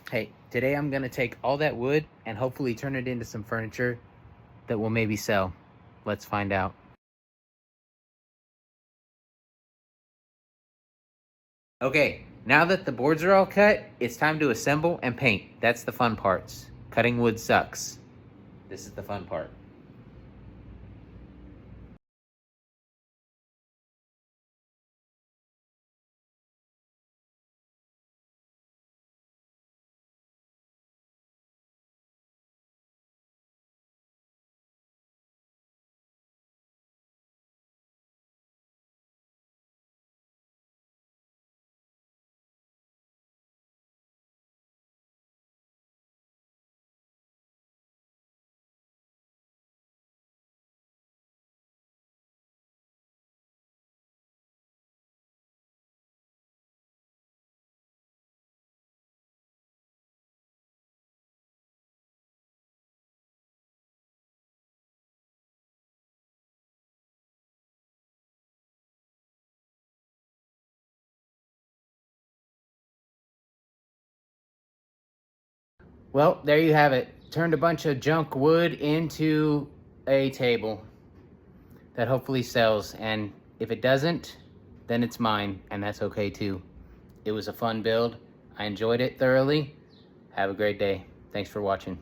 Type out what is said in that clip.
Hey, today I'm gonna take all that wood and hopefully turn it into some furniture that will maybe sell. Let's find out. Okay, now that the boards are all cut, it's time to assemble and paint. That's the fun parts. Cutting wood sucks. This is the fun part. Well, there you have it. Turned a bunch of junk wood into a table that hopefully sells. And if it doesn't, then it's mine, and that's okay too. It was a fun build. I enjoyed it thoroughly. Have a great day. Thanks for watching.